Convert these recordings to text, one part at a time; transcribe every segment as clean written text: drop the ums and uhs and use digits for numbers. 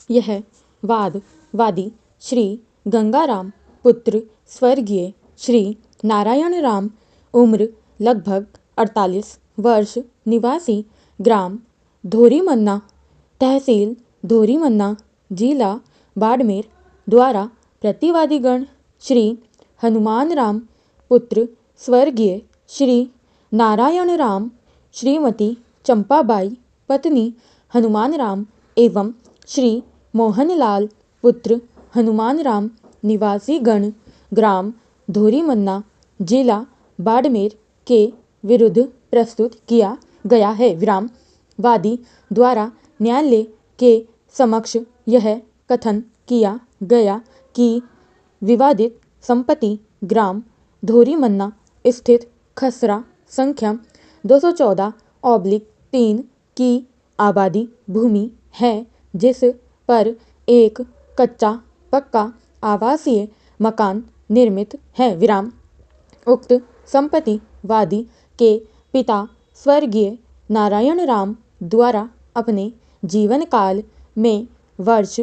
यह वाद वादी श्री गंगाराम पुत्र स्वर्गीय श्री नारायण राम, उम्र लगभग 48 वर्ष, निवासी ग्राम धोरीमन्ना, तहसील धोरीमन्ना, जिला बाड़मेर द्वारा प्रतिवादीगण श्री हनुमान राम पुत्र स्वर्गीय श्री नारायण राम, श्रीमती चंपाबाई पत्नी हनुमान राम एवं श्री मोहनलाल पुत्र हनुमान राम, निवासी गण ग्राम धोरीमन्ना, जिला बाड़मेर के विरुद्ध प्रस्तुत किया गया है। विराम। वादी द्वारा न्यायालय के समक्ष यह कथन किया गया कि विवादित संपत्ति ग्राम धोरीमन्ना स्थित खसरा संख्या 214/3 की आबादी भूमि है, जिस पर एक कच्चा पक्का आवासीय मकान निर्मित है। विराम। उक्त संपत्ति वादी के पिता स्वर्गीय नारायण राम द्वारा अपने जीवन काल में वर्ष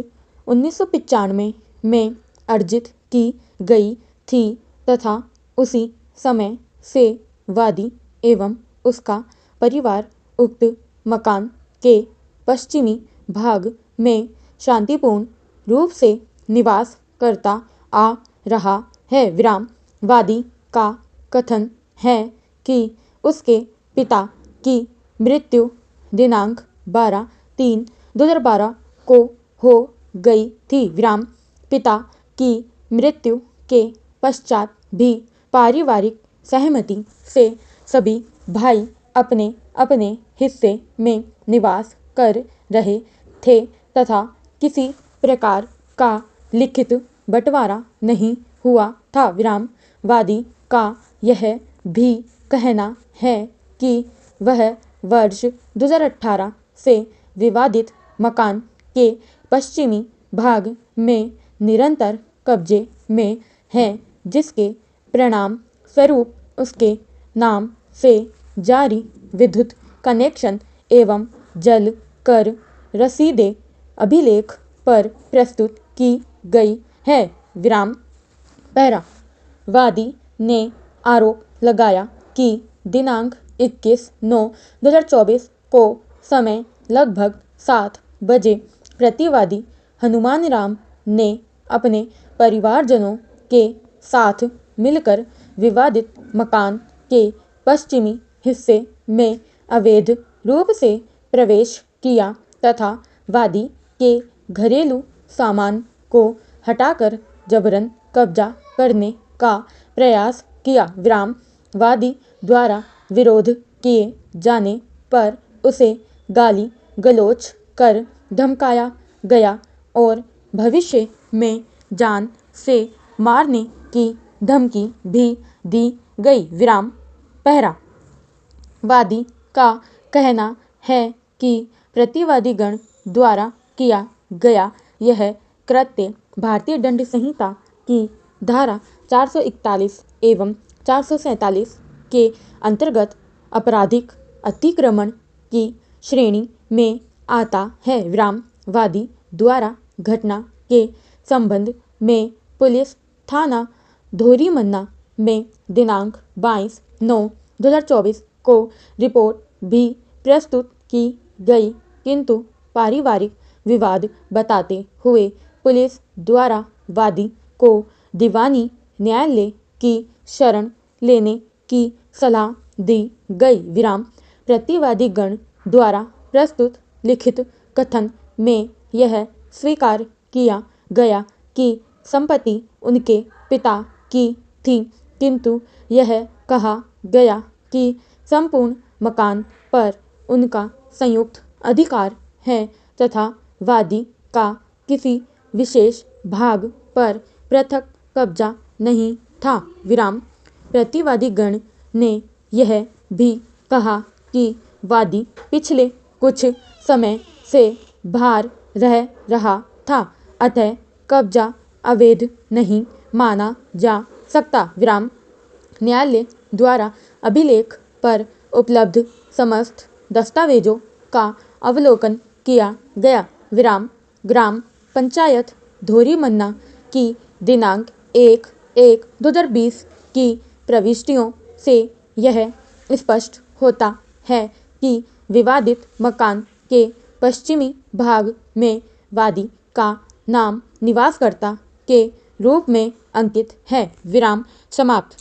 1995 में अर्जित की गई थी तथा उसी समय से वादी एवं उसका परिवार उक्त मकान के पश्चिमी भाग में शांतिपूर्ण रूप से निवास करता आ रहा है। विराम। वादी का कथन है कि उसके पिता की मृत्यु दिनांक 12/3/2012 को हो गई थी। विराम। पिता की मृत्यु के पश्चात भी पारिवारिक सहमति से सभी भाई अपने अपने हिस्से में निवास कर रहे थे तथा किसी प्रकार का लिखित बंटवारा नहीं हुआ था। विराम। वादी का यह भी कहना है कि वह वर्ष 2018 से विवादित मकान के पश्चिमी भाग में निरंतर कब्जे में है, जिसके परिणाम स्वरूप उसके नाम से जारी विद्युत कनेक्शन एवं जल कर रसीदें अभिलेख पर प्रस्तुत की गई है। विराम। पैरा। वादी ने आरोप लगाया कि दिनांक 21/9/2024 को समय लगभग 7 बजे प्रतिवादी हनुमान राम ने अपने परिवारजनों के साथ मिलकर विवादित मकान के पश्चिमी हिस्से में अवैध रूप से प्रवेश किया तथा वादी के घरेलू सामान को हटाकर जबरन कब्जा करने का प्रयास किया। विराम। वादी द्वारा विरोध किए जाने पर उसे गाली गलौज कर धमकाया गया और भविष्य में जान से मारने की धमकी भी दी गई। विराम। पहरा। वादी का कहना है कि प्रतिवादीगण द्वारा किया गया यह कृत्य भारतीय दंड संहिता की धारा 441 एवं 447 के अंतर्गत आपराधिक अतिक्रमण की श्रेणी में आता है। विराम। वादी द्वारा घटना के संबंध में पुलिस थाना धोरीमन्ना में दिनांक 22/9/2024 को रिपोर्ट भी प्रस्तुत की गई, किंतु पारिवारिक विवाद बताते हुए पुलिस द्वारा वादी को दीवानी न्यायालय की शरण लेने की सलाह दी गई। विराम। प्रतिवादीगण द्वारा प्रस्तुत लिखित कथन में यह स्वीकार किया गया कि संपत्ति उनके पिता की थी, किंतु यह कहा गया कि संपूर्ण मकान पर उनका संयुक्त अधिकार है तथा वादी का किसी विशेष भाग पर पृथक कब्जा नहीं था। विराम। प्रतिवादीगण ने यह भी कहा कि वादी पिछले कुछ समय से बाहर रह रहा था, अतः कब्जा अवैध नहीं माना जा सकता। विराम। न्यायालय द्वारा अभिलेख पर उपलब्ध समस्त दस्तावेजों का अवलोकन किया गया। विराम। ग्राम पंचायत धोरीमन्ना की दिनांक 1/1/2020 की प्रविष्टियों से यह स्पष्ट होता है कि विवादित मकान के पश्चिमी भाग में वादी का नाम निवासकर्ता के रूप में अंकित है। विराम समाप्त।